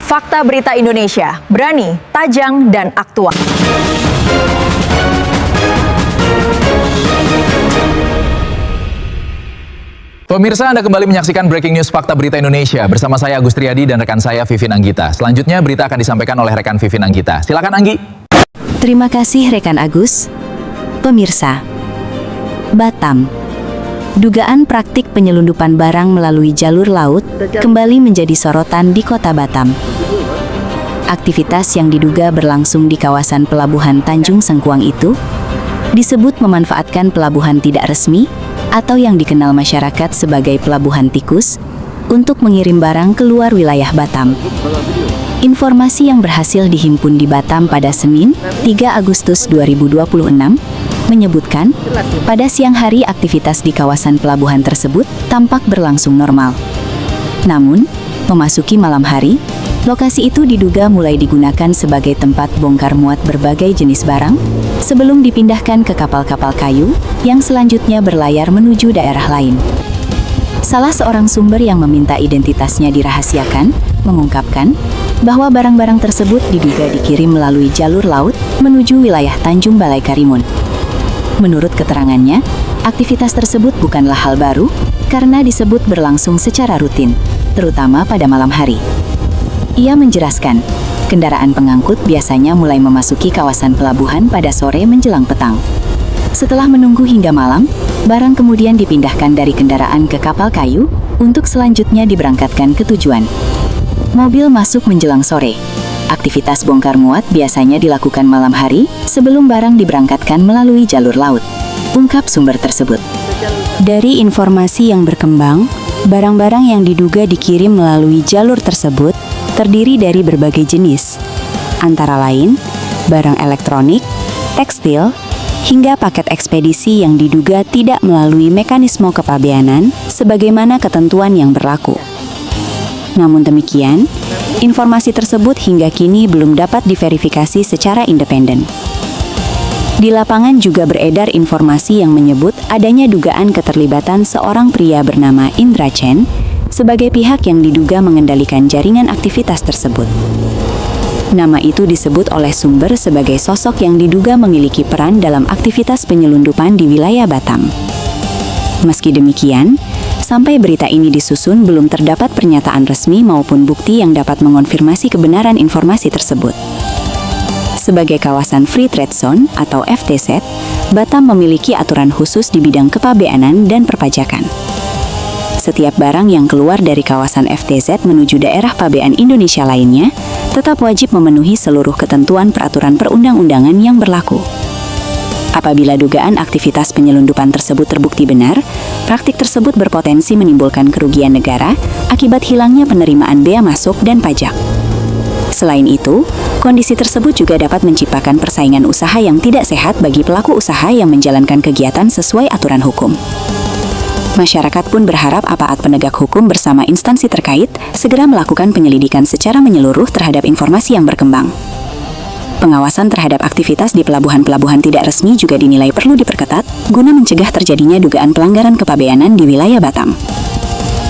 Fakta Berita Indonesia, berani, tajam, dan aktual. Pemirsa, Anda kembali menyaksikan Breaking News Fakta Berita Indonesia bersama saya Agus Triadi dan rekan saya Vivin Anggita. Selanjutnya berita akan disampaikan oleh rekan Vivin Anggita. Silakan Anggi. Terima kasih rekan Agus. Pemirsa, Batam. Dugaan praktik penyelundupan barang melalui jalur laut kembali menjadi sorotan di Kota Batam. Aktivitas yang diduga berlangsung di kawasan pelabuhan Tanjung Sengkuang itu disebut memanfaatkan pelabuhan tidak resmi atau yang dikenal masyarakat sebagai pelabuhan tikus untuk mengirim barang keluar wilayah Batam. Informasi yang berhasil dihimpun di Batam pada Senin, 3 Agustus 2026, menyebutkan pada siang hari aktivitas di kawasan pelabuhan tersebut tampak berlangsung normal. Namun, memasuki malam hari, lokasi itu diduga mulai digunakan sebagai tempat bongkar muat berbagai jenis barang sebelum dipindahkan ke kapal-kapal kayu yang selanjutnya berlayar menuju daerah lain. Salah seorang sumber yang meminta identitasnya dirahasiakan mengungkapkan bahwa barang-barang tersebut diduga dikirim melalui jalur laut menuju wilayah Tanjung Balai Karimun. Menurut keterangannya, aktivitas tersebut bukanlah hal baru karena disebut berlangsung secara rutin, terutama pada malam hari. Ia menjelaskan, kendaraan pengangkut biasanya mulai memasuki kawasan pelabuhan pada sore menjelang petang. Setelah menunggu hingga malam, barang kemudian dipindahkan dari kendaraan ke kapal kayu untuk selanjutnya diberangkatkan ke tujuan. Mobil masuk menjelang sore. Aktivitas bongkar muat biasanya dilakukan malam hari sebelum barang diberangkatkan melalui jalur laut, ungkap sumber tersebut. Dari informasi yang berkembang, barang-barang yang diduga dikirim melalui jalur tersebut terdiri dari berbagai jenis, antara lain barang elektronik, tekstil, hingga paket ekspedisi yang diduga tidak melalui mekanisme kepabeanan sebagaimana ketentuan yang berlaku. Namun demikian, informasi tersebut hingga kini belum dapat diverifikasi secara independen. Di lapangan juga beredar informasi yang menyebut adanya dugaan keterlibatan seorang pria bernama Indra Chen sebagai pihak yang diduga mengendalikan jaringan aktivitas tersebut. Nama itu disebut oleh sumber sebagai sosok yang diduga memiliki peran dalam aktivitas penyelundupan di wilayah Batam. Meski demikian, sampai berita ini disusun belum terdapat pernyataan resmi maupun bukti yang dapat mengonfirmasi kebenaran informasi tersebut. Sebagai kawasan Free Trade Zone atau FTZ, Batam memiliki aturan khusus di bidang kepabeanan dan perpajakan. Setiap barang yang keluar dari kawasan FTZ menuju daerah pabean Indonesia lainnya tetap wajib memenuhi seluruh ketentuan peraturan perundang-undangan yang berlaku. Apabila dugaan aktivitas penyelundupan tersebut terbukti benar, praktik tersebut berpotensi menimbulkan kerugian negara akibat hilangnya penerimaan bea masuk dan pajak. Selain itu, kondisi tersebut juga dapat menciptakan persaingan usaha yang tidak sehat bagi pelaku usaha yang menjalankan kegiatan sesuai aturan hukum. Masyarakat pun berharap aparat penegak hukum bersama instansi terkait segera melakukan penyelidikan secara menyeluruh terhadap informasi yang berkembang. Pengawasan terhadap aktivitas di pelabuhan-pelabuhan tidak resmi juga dinilai perlu diperketat guna mencegah terjadinya dugaan pelanggaran kepabeanan di wilayah Batam.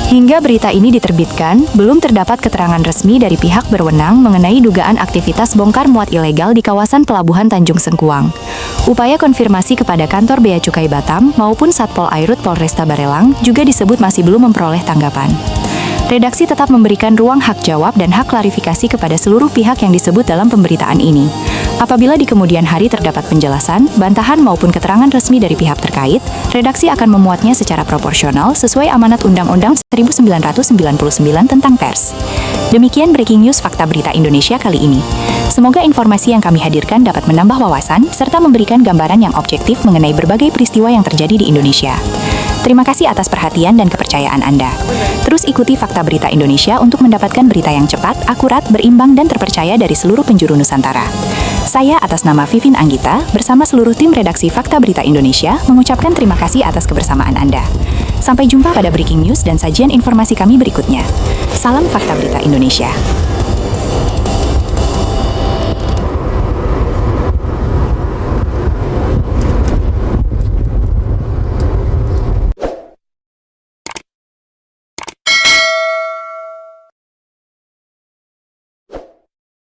Hingga berita ini diterbitkan, belum terdapat keterangan resmi dari pihak berwenang mengenai dugaan aktivitas bongkar muat ilegal di kawasan pelabuhan Tanjung Sengkuang. Upaya konfirmasi kepada kantor Bea Cukai Batam maupun Satpol Airut Polresta Barelang juga disebut masih belum memperoleh tanggapan. Redaksi tetap memberikan ruang hak jawab dan hak klarifikasi kepada seluruh pihak yang disebut dalam pemberitaan ini. Apabila di kemudian hari terdapat penjelasan, bantahan maupun keterangan resmi dari pihak terkait, redaksi akan memuatnya secara proporsional sesuai amanat Undang-Undang 1999 tentang pers. Demikian Breaking News Fakta Berita Indonesia kali ini. Semoga informasi yang kami hadirkan dapat menambah wawasan serta memberikan gambaran yang objektif mengenai berbagai peristiwa yang terjadi di Indonesia. Terima kasih atas perhatian dan kepercayaan Anda. Terus ikuti Fakta Berita Indonesia untuk mendapatkan berita yang cepat, akurat, berimbang, dan terpercaya dari seluruh penjuru Nusantara. Saya atas nama Vivin Anggita, bersama seluruh tim redaksi Fakta Berita Indonesia, mengucapkan terima kasih atas kebersamaan Anda. Sampai jumpa pada Breaking News dan sajian informasi kami berikutnya. Salam Fakta Berita Indonesia.